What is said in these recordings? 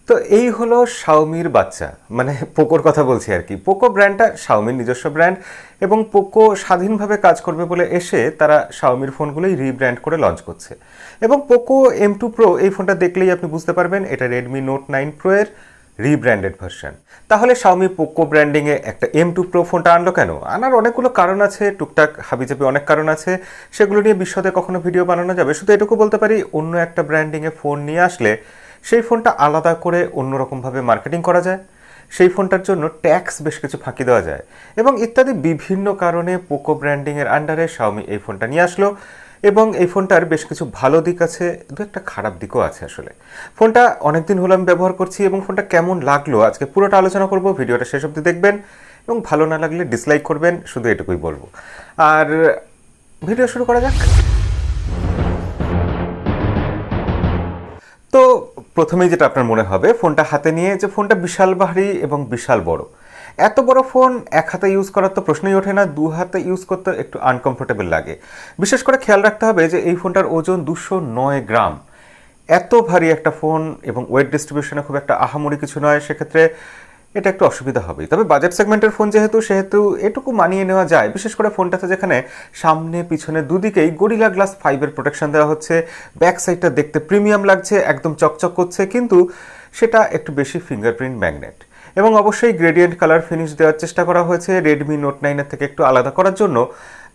তো এই হলো শাওমির বাচ্চা, মানে পোকোর কথা বলছি আর কি। পোকো ব্র্যান্ডটা শাওমির নিজস্ব ব্র্যান্ড এবং পোকো স্বাধীনভাবে কাজ করবে বলে এসে তারা শাওমির ফোনগুলোই রিব্র্যান্ড করে লঞ্চ করছে। এবং পোকো M2 Pro এই ফোনটা দেখলেই আপনি বুঝতে পারবেন এটা রেডমি নোট 9 প্রো এর রিব্র্যান্ডেড ভার্সন। তাহলে শাওমি পোকো ব্র্যান্ডিংয়ে একটা M2 Pro ফোনটা আনলো কেন? আনার অনেকগুলো কারণ আছে, টুকটাক হাবিজাবি অনেক কারণ আছে, সেগুলো নিয়ে বিশদে কখনো ভিডিও বানানো যাবে। শুধু এটুকু বলতে পারি, অন্য একটা ব্র্যান্ডিংয়ে ফোন নিয়ে আসলে সেই ফোনটা আলাদা করে অন্যরকমভাবে মার্কেটিং করা যায়, সেই ফোনটার জন্য ট্যাক্স বেশ কিছু ফাঁকি দেওয়া যায় এবং ইত্যাদি বিভিন্ন কারণে পোকো ব্র্যান্ডিংয়ের আন্ডারে শাওমি এই ফোনটা নিয়ে আসলো। এবং এই ফোনটার বেশ কিছু ভালো দিক আছে, দু একটা খারাপ দিকও আছে। আসলে ফোনটা অনেকদিন হলো আমি ব্যবহার করছি এবং ফোনটা কেমন লাগলো আজকে পুরোটা আলোচনা করব। ভিডিওটা শেষ অবধি দেখবেন এবং ভালো না লাগলে ডিসলাইক করবেন, শুধু এটুকুই বলবো। আর ভিডিও শুরু করা যাক। তো প্রথমেই যেটা আপনার মনে হবে ফোনটা হাতে নিয়ে, যে ফোনটা বিশাল ভারী এবং বিশাল বড়। এত বড় ফোন এক হাতে ইউজ করার তো প্রশ্নই ওঠে না, দু হাতে ইউজ করতে একটু আনকমফোর্টেবল লাগে। বিশেষ করে খেয়াল রাখতে হবে যে এই ফোনটার ওজন 209 গ্রাম। এত ভারী একটা ফোন এবং ওয়েট ডিস্ট্রিবিউশনে খুব একটা আহামরি কিছু নয়, সেক্ষেত্রে এটা একটু অসুবিধা হবেই। তবে বাজেট সেগমেন্টের ফোন সেহেতু এটুকু মানিয়ে নেওয়া যায়। বিশেষ করে ফোনটাতে যেখানে সামনে পিছনে দুদিকেই গরিলা গ্লাস 5-এর প্রোটেকশন দেওয়া হচ্ছে, ব্যাক সাইডটা দেখতে প্রিমিয়াম লাগছে, একদম চকচক করছে, কিন্তু সেটা একটু বেশি ফিঙ্গারপ্রিন্ট ম্যাগনেট। এবং অবশ্যই গ্রেডিয়েন্ট কালার ফিনিশ দেওয়ার চেষ্টা করা হয়েছে রেডমি নোট 9-এর থেকে একটু আলাদা করার জন্য।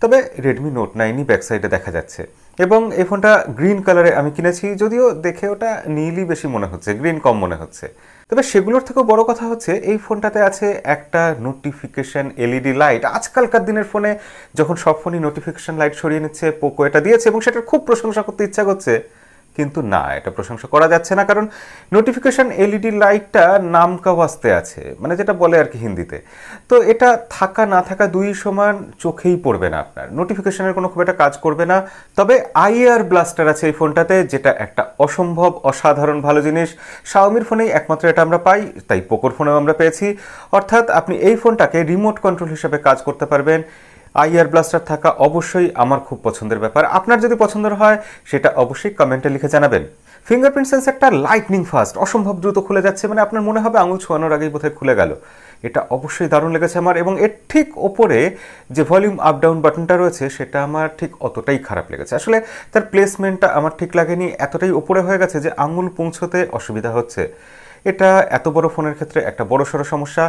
তবে রেডমি নোট 9ই ব্যাক সাইডে দেখা যাচ্ছে। এবং এই ফোনটা গ্রিন কালারে আমি কিনেছি, যদিও দেখে ওটা নীলই বেশি মনে হচ্ছে, গ্রিন কম মনে হচ্ছে। তবে সেগুলোর থেকেও বড় কথা হচ্ছে এই ফোনটাতে আছে একটা নোটিফিকেশন এলইডি লাইট। আজকালকার দিনের ফোনে যখন সব ফোনই নোটিফিকেশন লাইট সরিয়ে নিচ্ছে, পোকো এটা দিয়েছে এবং সেটার খুব প্রশংসা করতে ইচ্ছা করছে, কিন্তু না, এটা প্রশংসা করা যাচ্ছে না। কারণ নোটিফিকেশন এলইডি লাইটটা নাম কা ওয়াস্তে আছে, মানে যেটা বলে আর কি হিন্দিতে। তো এটা থাকা না থাকা দুই সমান, চোখেই পড়বে না আপনার, নোটিফিকেশনের কোনো খুব একটা কাজ করবে না। তবে আইআর ব্লাস্টার আছে এই ফোনটাতে, যেটা একটা অসম্ভব অসাধারণ ভালো জিনিস। শাওমির ফোনেই একমাত্র এটা আমরা পাই, তাই পোকোর ফোনেও আমরা পেয়েছি। অর্থাৎ আপনি এই ফোনটাকে রিমোট কন্ট্রোল হিসেবে কাজ করতে পারবেন। আইআর ব্লাস্টার থাকা অবশ্যই আমার খুব পছন্দের ব্যাপার। আপনার যদি পছন্দের হয় সেটা অবশ্যই কমেন্টে লিখে জানাবেন। ফিঙ্গারপ্রিন্ট সেন্সরটা লাইটনিং ফাস্ট, অসম্ভব দ্রুত খুলে যাচ্ছে, মানে আপনার মনে হবে আঙুল ছোঁয়ানোর আগেই বোধহয় খুলে গেল। এটা অবশ্যই দারুণ লেগেছে আমার। এবং এর ঠিক ওপরে যে ভলিউম আপ ডাউন বাটনটা রয়েছে সেটা আমার ঠিক অতটাই খারাপ লেগেছে। আসলে তার প্লেসমেন্টটা আমার ঠিক লাগেনি, এতটাই ওপরে হয়ে গেছে যে আঙুল পৌঁছতে অসুবিধা হচ্ছে। এটা এত বড় ফোনের ক্ষেত্রে একটা বড়সড় সমস্যা।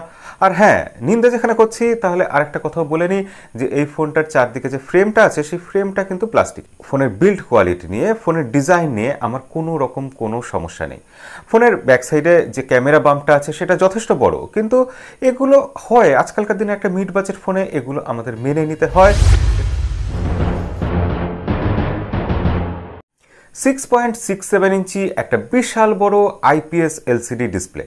আর হ্যাঁ, নিন্দা যেখানে করছি তাহলে আরেকটা কথাও বলে নিই, যে এই ফোনটার চারদিকে যে ফ্রেমটা আছে সেই ফ্রেমটা কিন্তু প্লাস্টিক। ফোনের বিল্ড কোয়ালিটি নিয়ে, ফোনের ডিজাইন নিয়ে আমার কোনো রকম কোনো সমস্যা নেই। ফোনের ব্যাক সাইডে যে ক্যামেরা বাম্পটা আছে সেটা যথেষ্ট বড়, কিন্তু এগুলো হয় আজকালকার দিনে একটা মিড বাজেট ফোনে, এগুলো আমাদের মেনে নিতে হয়। 6.67 ইঞ্চি একটা বিশাল বড় আইপিএস এলসিডি ডিসপ্লে,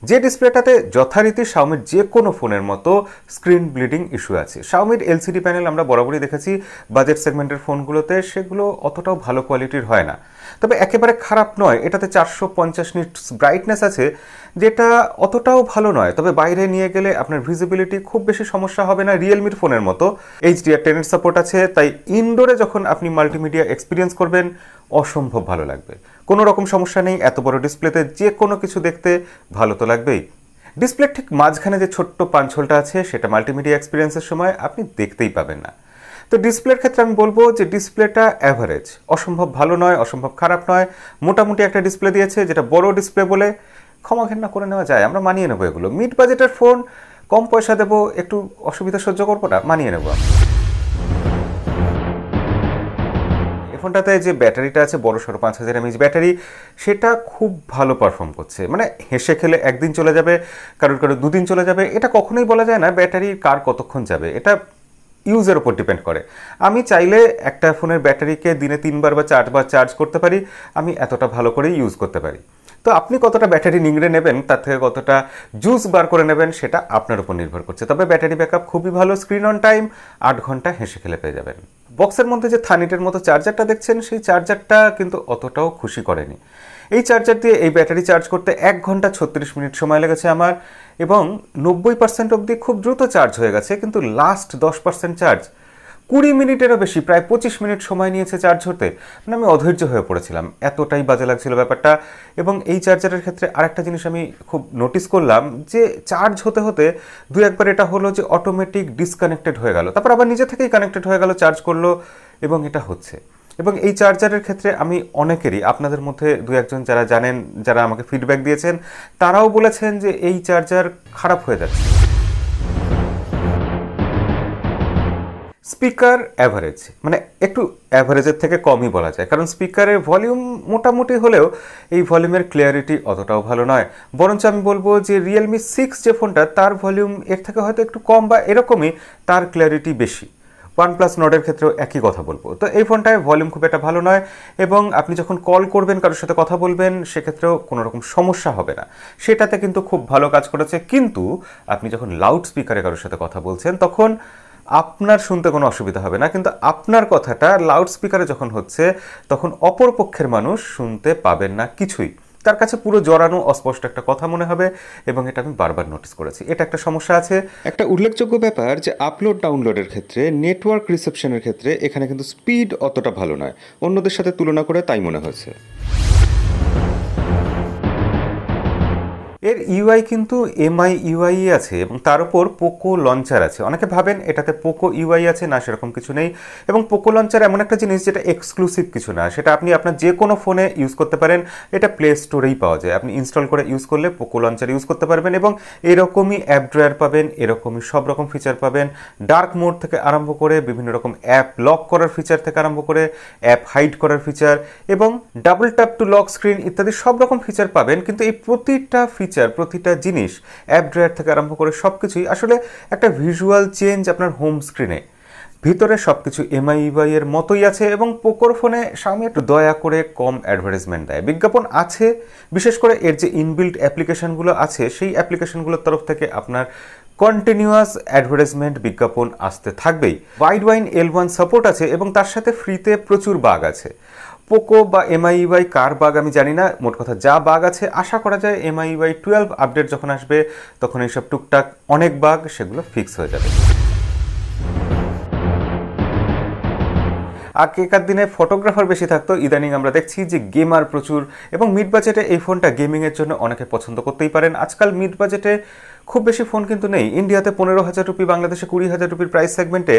যে ডিসপ্লেটাতে যথারীতি শাওমির যে কোনো ফোনের মতো স্ক্রিন ব্লিডিং ইস্যু আছে। শাওমির এলসিডি প্যানেল আমরা বরাবরই দেখেছি বাজেট সেগমেন্টের ফোনগুলোতে, সেগুলো অতটাও ভালো কোয়ালিটির হয় না। তবে একেবারে খারাপ নয়, এটাতে 450 নিটস ব্রাইটনেস আছে, যেটা অতটাও ভালো নয়। তবে বাইরে নিয়ে গেলে আপনার ভিজিবিলিটি খুব বেশি সমস্যা হবে না, রিয়েলমির ফোনের মতো। HDR10 এর সাপোর্ট আছে, তাই ইনডোরে যখন আপনি মাল্টিমিডিয়া এক্সপিরিয়েন্স করবেন অসম্ভব ভালো লাগবে, কোনো রকম সমস্যা নেই। এত বড় ডিসপ্লেতে যে কোনো কিছু দেখতে ভালো তো লাগবেই। ডিসপ্লের ঠিক মাঝখানে যে ছোট্ট পাঞ্চহোলটা আছে সেটা মাল্টিমিডিয়া এক্সপিরিয়েন্সের সময় আপনি দেখতেই পাবেন না। তো ডিসপ্লের ক্ষেত্রে আমি বলবো যে ডিসপ্লেটা অ্যাভারেজ, অসম্ভব ভালো নয়, অসম্ভব খারাপ নয়, মোটামুটি একটা ডিসপ্লে দিয়েছে, যেটা বড় ডিসপ্লে বলে ক্ষমা ঘেন্না করে নেওয়া যায়, আমরা মানিয়ে নেবো। এগুলো মিড বাজেটের ফোন, কম পয়সা দেবো, একটু অসুবিধা সহ্য করবো না, মানিয়ে নেবো। ফোনটাতে যে ব্যাটারিটা আছে বড়সড় 5000 mAh ব্যাটারি, সেটা খুব ভালো পারফর্ম করছে। মানে হেসে খেলে একদিন চলে যাবে, কারোর দুদিন চলে যাবে, এটা কখনোই বলা যায় না ব্যাটারি কার কতক্ষণ যাবে, এটা ইউজের উপর ডিপেন্ড করে। আমি চাইলে একটা ফোনের ব্যাটারিকে দিনে 3বার বা 4বার চার্জ করতে পারি, আমি এতটা ভালো করেই ইউজ করতে পারি। তো আপনি কতটা ব্যাটারি নিংড়ে নেবেন, তার থেকে কতটা জুস বার করে নেবেন, সেটা আপনার উপর নির্ভর করছে। তবে ব্যাটারি ব্যাকআপ খুবই ভালো, স্ক্রিন অন টাইম 8 ঘন্টা হেসে খেলে পেয়ে যাবেন। বক্সের মধ্যে যে থানিটের মতো চার্জারটা দেখছেন, সেই চার্জারটা কিন্তু অতটাও খুশি করেনি। এই চার্জার দিয়ে এই ব্যাটারি চার্জ করতে 1 ঘন্টা 36 মিনিট সময় লেগেছে আমার, এবং 90% অবধি খুব দ্রুত চার্জ হয়ে গেছে। কিন্তু লাস্ট 10% চার্জ 20 মিনিটেরও বেশি, প্রায় 25 মিনিট সময় নিয়েছে চার্জ হতে। মানে আমি অধৈর্য হয়ে পড়েছিলাম, এতটাই বাজে লাগছিল ব্যাপারটা। এবং এই চার্জারের ক্ষেত্রে আরেকটা জিনিস আমি খুব নোটিস করলাম যে চার্জ হতে হতে দু একবার এটা হলো যে অটোমেটিক ডিসকানেক্টেড হয়ে গেল, তারপর আবার নিজে থেকেই কানেক্টেড হয়ে গেল, চার্জ করলো, এবং এটা হচ্ছে। এবং এই চার্জারের ক্ষেত্রে আমি অনেকেরই, আপনাদের মধ্যে দু একজন যারা জানেন, যারা আমাকে ফিডব্যাক দিয়েছেন, তারাও বলেছেন যে এই চার্জার খারাপ হয়ে যাচ্ছে। স্পিকার অ্যাভারেজ, মানে একটু অ্যাভারেজের থেকে কমই বলা যায়, কারণ স্পিকারের ভলিউম মোটামুটি হলেও এই ভলিউমের ক্লিয়ারিটি অতটাও ভালো নয়। বরঞ্চ আমি বলবো যে রিয়েলমি 6 যে ফোনটা, তার ভলিউম এর থেকে হয়তো একটু কম বা এরকমই, তার ক্লিয়ারিটি বেশি। OnePlus নটের ক্ষেত্রেও একই কথা বলবো। তো এই ফোনটায় ভলিউম খুব একটা ভালো নয়, এবং আপনি যখন কল করবেন, কারোর সাথে কথা বলবেন, সেক্ষেত্রেও কোনো রকম সমস্যা হবে না, সেটাতে কিন্তু খুব ভালো কাজ করেছে। কিন্তু আপনি যখন লাউড স্পিকারে কারোর সাথে কথা বলছেন, তখন আপনার শুনতে কোনো অসুবিধা হবে না, কিন্তু আপনার কথাটা লাউড স্পিকারে যখন হচ্ছে, তখন অপর পক্ষের মানুষ শুনতে পাবেন না কিছুই, তার কাছে পুরো জড়ানো অস্পষ্ট একটা কথা মনে হবে। এবং এটা আমি বারবার নোটিস করেছি, এটা একটা সমস্যা আছে। একটা উল্লেখযোগ্য ব্যাপার যে আপলোড ডাউনলোডের ক্ষেত্রে, নেটওয়ার্ক রিসেপশনের ক্ষেত্রে এখানে কিন্তু স্পিড অতটা ভালো নয়, অন্যদের সাথে তুলনা করে তাই মনে হয়েছে। এর ইউআই কিন্তু এমআই ইউআই আছে, এবং তার উপর পোকো লঞ্চার আছে। অনেকে ভাবেন এটাতে পোকো ইউআই আছে, না, সেরকম কিছু নেই। এবং পোকো লঞ্চার এমন একটা জিনিস যেটা এক্সক্লুসিভ কিছু না, সেটা আপনি আপনার যে কোনো ফোনে ইউজ করতে পারেন, এটা প্লে স্টোরেই পাওয়া যায়। আপনি ইনস্টল করে ইউজ করলে পোকো লঞ্চার ইউজ করতে পারবেন, এবং এরকমই অ্যাপ ড্রয়ার পাবেন, এরকমই সব রকম ফিচার পাবেন, ডার্ক মোড থেকে আরম্ভ করে বিভিন্ন রকম অ্যাপ লক করার ফিচার থেকে আরম্ভ করে অ্যাপ হাইড করার ফিচার, এবং double tap two lock screen ইত্যাদি সব রকম ফিচার পাবেন। কিন্তু এই প্রতিটা প্রতিটা জিনিস, অ্যাপ ড্রয়ার থেকে আরম্ভ করে সব কিছুই আসলে একটা ভিজুয়াল চেঞ্জ আপনার হোম স্ক্রিনে। ভিতরে সব কিছু এমআই ইউআই এর মতোই আছে, এবং পোকোর ফোনে শাওমি একটু দয়া করে কম অ্যাডভার্টাইজমেন্ট দেয়। বিজ্ঞাপন আছে, বিশেষ করে এর যে ইনবিল্ট অ্যাপ্লিকেশনগুলো আছে, সেই অ্যাপ্লিকেশনগুলোর তরফ থেকে আপনার কন্টিনিউয়াস অ্যাডভার্টাইজমেন্ট বিজ্ঞাপন আসতে থাকবেই। ওয়াইড ওয়াইন L1 সাপোর্ট আছে, এবং তার সাথে ফ্রিতে প্রচুর বাগ আছে। পোকো বা এমআইইউআই কার বাগ আমি জানি না, মোট কথা যা বাগ আছে, আশা করা যায় এমআইইউআই 12 আপডেট যখন আসবে, তখন এইসব টুকটাক অনেক বাগ সেগুলো ফিক্স হয়ে যাবে। আগেকার দিনে ফটোগ্রাফার বেশি থাকতো, ইদানিং আমরা দেখছি যে গেমার প্রচুর, এবং মিড বাজেটে এই ফোনটা গেমিংয়ের জন্য অনেকে পছন্দ করতেই পারেন। আজকাল মিড বাজেটে খুব বেশি ফোন কিন্তু নেই। ইন্ডিয়াতে 15,000 রুপি, বাংলাদেশে 20,000 রুপির প্রাইস সেগমেন্টে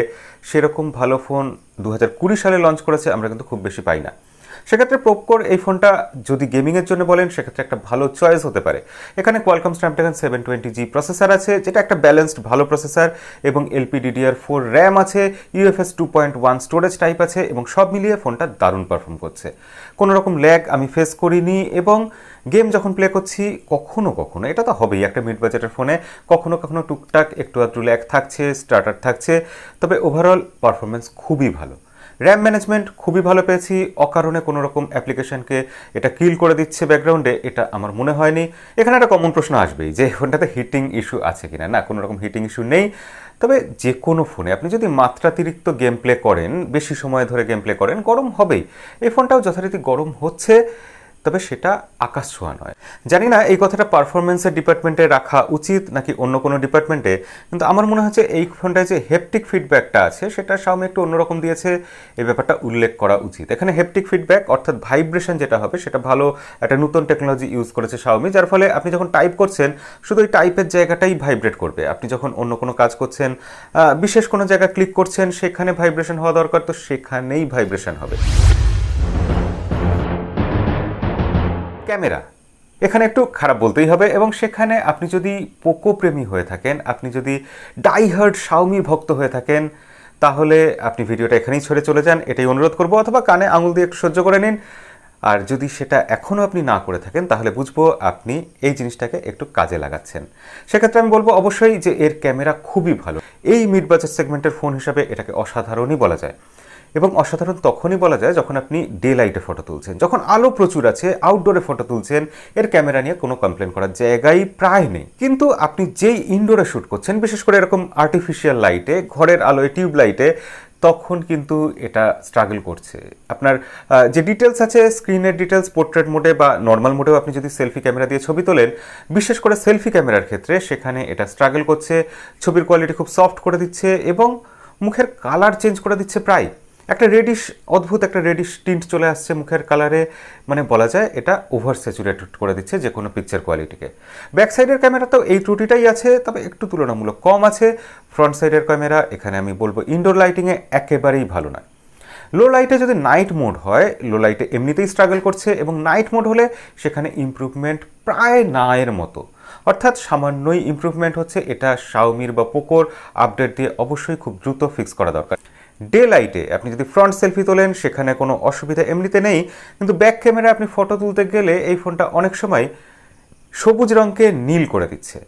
সেরকম ভালো ফোন 2020 সালে লঞ্চ করেছে আমরা কিন্তু খুব বেশি পাই না। সেক্ষেত্রে পোকোর এই ফোনটা যদি গেমিংয়ের জন্য বলেন, সেক্ষেত্রে একটা ভালো চয়েস হতে পারে। এখানে কোয়ালকম স্ন্যাপড্রাগন 720G প্রসেসর আছে, যেটা একটা ব্যালেন্সড ভালো প্রসেসর, এবং LPDDR4 র্যাম আছে, UFS 2.1 স্টোরেজ টাইপ আছে, এবং সব মিলিয়ে ফোনটা দারুণ পারফর্ম করছে। কোনো রকম ল্যাগ আমি ফেস করিনি, এবং গেম যখন প্লে করছি, কখনো কখনো, এটা তো হবেই একটা মিড বাজেটের ফোনে, কখনো কখনো টুকটাক একটু আধটু ল্যাগ থাকছে, স্টার্টার থাকছে, তবে ওভারঅল পারফরমেন্স খুবই ভালো। র্যাম ম্যানেজমেন্ট খুবই ভালো পেয়েছি, অকারণে কোনো রকম অ্যাপ্লিকেশনকে এটা কিল করে দিচ্ছে ব্যাকগ্রাউন্ডে, এটা আমার মনে হয়নি। এখানে একটা কমন প্রশ্ন আসবেই যে ফোনটাতে হিটিং ইস্যু আছে কিনা। না, কোনো রকম হিটিং ইস্যু নেই। তবে যে কোনো ফোনে আপনি যদি মাত্রাতিরিক্ত গেম প্লে করেন, বেশি সময় ধরে গেম প্লে করেন, গরম হবেই। এই ফোনটাও যথারীতি গরম হচ্ছে, তবে সেটা আকাশ ছোঁয়া নয়। জানি না এই কথাটা পারফরমেন্সের ডিপার্টমেন্টে রাখা উচিত নাকি অন্য কোনো ডিপার্টমেন্টে, কিন্তু আমার মনে হচ্ছে এই ফোনটায় যে হেপটিক ফিডব্যাকটা আছে, সেটা শাওমি একটু অন্যরকম দিয়েছে, এই ব্যাপারটা উল্লেখ করা উচিত। এখানে হেপটিক ফিডব্যাক অর্থাৎ ভাইব্রেশন যেটা হবে, সেটা ভালো একটা নতুন টেকনোলজি ইউজ করেছে শাওমি, যার ফলে আপনি যখন টাইপ করছেন, শুধু ওই টাইপের জায়গাটাই ভাইব্রেট করবে। আপনি যখন অন্য কোনো কাজ করছেন, বিশেষ কোনো জায়গা ক্লিক করছেন, সেখানে ভাইব্রেশন হওয়া দরকার, তো সেখানেই ভাইব্রেশন হবে। ক্যামেরা এখানে একটু খারাপ বলতেই হবে, এবং সেখানে আপনি যদি পোকো প্রেমী হয়ে থাকেন, আপনি যদি ডাইহার্ড শাওমি ভক্ত হয়ে থাকেন, তাহলে আপনি ভিডিওটা এখানেই ছেড়ে চলে যান, এটাই অনুরোধ করব, অথবা কানে আঙুল দিয়ে একটু সহ্য করে নিন। আর যদি সেটা এখনও আপনি না করে থাকেন, তাহলে বুঝবো আপনি এই জিনিসটাকে একটু কাজে লাগাচ্ছেন। সেক্ষেত্রে আমি বলবো অবশ্যই যে এর ক্যামেরা খুবই ভালো। এই মিড বাজেট সেগমেন্টের ফোন হিসাবে এটাকে অসাধারণই বলা যায়, এবং অসাধারণ তখনই বলা যায় যখন আপনি ডে লাইটে ফটো তুলছেন, যখন আলো প্রচুর আছে, আউটডোরে ফটো তুলছেন, এর ক্যামেরা নিয়ে কোনো কমপ্লেন করার জায়গাই প্রায় নেই। কিন্তু আপনি যেই ইনডোরে শ্যুট করছেন, বিশেষ করে এরকম আর্টিফিশিয়াল লাইটে, ঘরের আলোয়, টিউব লাইটে, তখন কিন্তু এটা স্ট্রাগল করছে। আপনার যে ডিটেলস আছে, স্ক্রিনের ডিটেলস পোর্ট্রেট মোডে বা নর্মাল মোডেও আপনি যদি সেলফি ক্যামেরা দিয়ে ছবি তোলেন, বিশেষ করে সেলফি ক্যামেরার ক্ষেত্রে, সেখানে এটা স্ট্রাগল করছে। ছবির কোয়ালিটি খুব সফট করে দিচ্ছে, এবং মুখের কালার চেঞ্জ করে দিচ্ছে প্রায়, একটা রেডিশ, অদ্ভুত একটা রেডিশ টিন্ট চলে আসছে মুখের কালারে, মানে বলা যায় এটা ওভার স্যাচুরেটেড করে দিচ্ছে যে কোনো পিকচার কোয়ালিটিকে। ব্যাক সাইডের ক্যামেরাতেও এই ত্রুটিটাই আছে, তবে একটু তুলনামূলক কম আছে। ফ্রন্ট সাইডের ক্যামেরা এখানে আমি বলবো ইনডোর লাইটিংয়ে একেবারেই ভালো নয়। লো লাইটে যদি নাইট মোড হয়, লো লাইটে এমনিতেই স্ট্রাগল করছে, এবং নাইট মোড হলে সেখানে ইমপ্রুভমেন্ট প্রায় না এর মতো, অর্থাৎ সামান্যই ইমপ্রুভমেন্ট হচ্ছে। এটা শাওমির বা পোকোর আপডেট দিয়ে অবশ্যই খুব দ্রুত ফিক্স করা দরকার। ডে লাইটে আপনি যদি ফ্রন্ট সেলফি তোলেন সেখানে কোনো অসুবিধা এমনিতে নেই, কিন্তু ব্যাক ক্যামেরা আপনি ফটো তুলতে গেলে এই ফোনটা অনেক সময় সবুজ রঙকে নীল করে দিচ্ছে।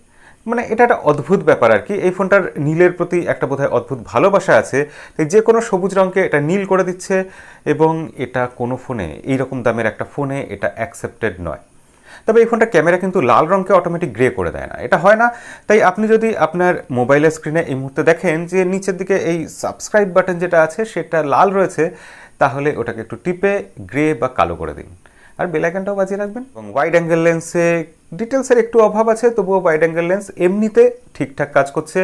মানে এটা একটা অদ্ভুত ব্যাপার আর কি। এই ফোনটার নীলের প্রতি একটা বোধহয় অদ্ভুত ভালোবাসা আছে, তাই যে কোনো সবুজ রঙকে এটা নীল করে দিচ্ছে, এবং এটা কোনো ফোনে, এইরকম দামের একটা ফোনে এটা অ্যাকসেপ্টেড নয়। তবে এই ফোনটা ক্যামেরা কিন্তু লাল রঙকে অটোমেটিক গ্রে করে দেয় না, এটা হয় না। তাই আপনি যদি আপনার মোবাইলের স্ক্রিনে এই মুহূর্তে দেখেন যে নিচের দিকে এই সাবস্ক্রাইব বাটন যেটা আছে সেটা লাল রয়েছে, তাহলে ওটাকে একটু টিপে গ্রে বা কালো করে দিন, আর বেল আইকনটাও বাজিয়ে রাখবেন। এবং ওয়াইড অ্যাঙ্গেল লেন্সে ডিটেলসের একটু অভাব আছে, তবুও ওয়াইড অ্যাঙ্গেল লেন্স এমনিতে ঠিকঠাক কাজ করছে।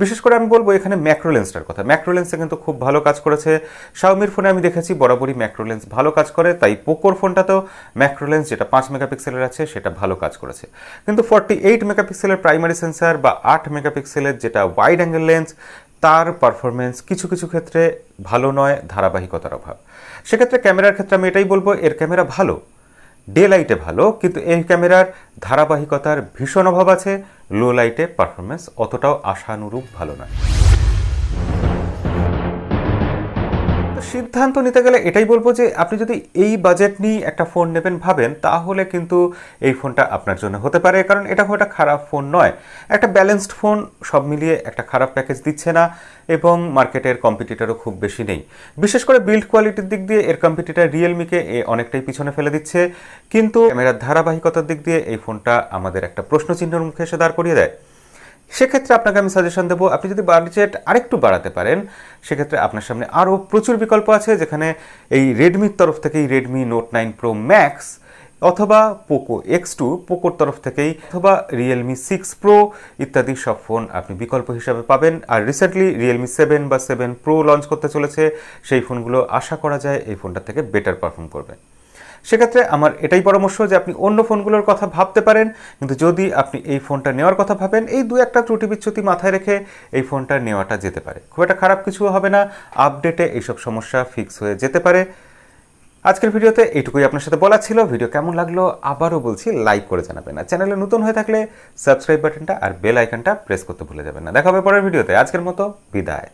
বিশেষ করে আমি বলবো এখানে ম্যাক্রো লেন্সটার কথা, ম্যাক্রো লেন্সে কিন্তু খুব ভালো কাজ করেছে। শাওমির ফোনে আমি দেখেছি বরাবরই ম্যাক্রো লেন্স ভালো কাজ করে, তাই পোকোর ফোনটাতেও ম্যাক্রো লেন্স যেটা 5 মেগাপিক্সেলের আছে সেটা ভালো কাজ করেছে। কিন্তু 48 মেগাপিক্সেলের প্রাইমারি সেন্সার বা 8 মেগাপিক্সেলের যেটা ওয়াইড অ্যাঙ্গেল লেন্স, তার পারফরমেন্স কিছু কিছু ক্ষেত্রে ভালো নয়, ধারাবাহিকতার অভাব। সেক্ষেত্রে ক্যামেরার ক্ষেত্রে আমি এটাই বলবো, এর ক্যামেরা ভালো, ডে লাইটে ভালো, কিন্তু এই ক্যামেরার ধারাবাহিকতার ভীষণ অভাব আছে। লো লাইটে পারফরমেন্স অতটাও আশানুরূপ ভালো নয়। সিদ্ধান্ত নিতে গেলে এটাই বলবো যে আপনি যদি এই বাজেট নিয়ে একটা ফোন নেবেন ভাবেন, তাহলে কিন্তু এই ফোনটা আপনার জন্য হতে পারে, কারণ এটা খুব একটা খারাপ ফোন নয়। একটা ব্যালেন্সড ফোন, সব মিলিয়ে একটা খারাপ প্যাকেজ দিচ্ছে না, এবং মার্কেটের কম্পিটিটরও খুব বেশি নেই। বিশেষ করে বিল্ড কোয়ালিটির দিক দিয়ে এর কম্পিটিটর রিয়েলমিকে অনেকটাই পিছনে ফেলে দিচ্ছে, কিন্তু ক্যামেরার ধারাবাহিকতার দিক দিয়ে এই ফোনটা আমাদের একটা প্রশ্নচিহ্নের মুখে এসে দাঁড় করিয়ে দেয়। সেক্ষেত্রে আপনাকে আমি সাজেশন দেবো, আপনি যদি বাজেট আরেকটু বাড়াতে পারেন, সেক্ষেত্রে আপনার সামনে আরও প্রচুর বিকল্প আছে, যেখানে এই রেডমির তরফ থেকেই রেডমি নোট 9 প্রো ম্যাক্স, অথবা পোকো X2 পোকোর তরফ থেকেই, অথবা রিয়েলমি 6 প্রো ইত্যাদি সব ফোন আপনি বিকল্প হিসাবে পাবেন। আর রিসেন্টলি রিয়েলমি 7 বা 7 প্রো লঞ্চ করতে চলেছে, সেই ফোনগুলো আশা করা যায় এই ফোনটা থেকে বেটার পারফর্ম করবে। সেক্ষেত্রে আমার এটাই পরামর্শ যে আপনি অন্য ফোনগুলোর কথা ভাবতে পারেন, কিন্তু যদি আপনি এই ফোনটা নেওয়ার কথা ভাবেন, এই দু একটা ত্রুটি বিচ্যুতি মাথায় রেখে এই ফোনটা নেওয়াটা যেতে পারে, খুব একটা খারাপ কিছু হবে না। আপডেটে এইসব সমস্যা ফিক্স হয়ে যেতে পারে। আজকের ভিডিওতে এইটুকুই আপনার সাথে বলা ছিল। ভিডিও কেমন লাগলো আবারও বলছি, লাইক করে জানাবেন, আর চ্যানেলে নতুন হয়ে থাকলে সাবস্ক্রাইব বাটনটা আর বেল আইকনটা প্রেস করতে ভুলে যাবেন না। দেখা হবে পরের ভিডিওতে। আজকের মতো বিদায়।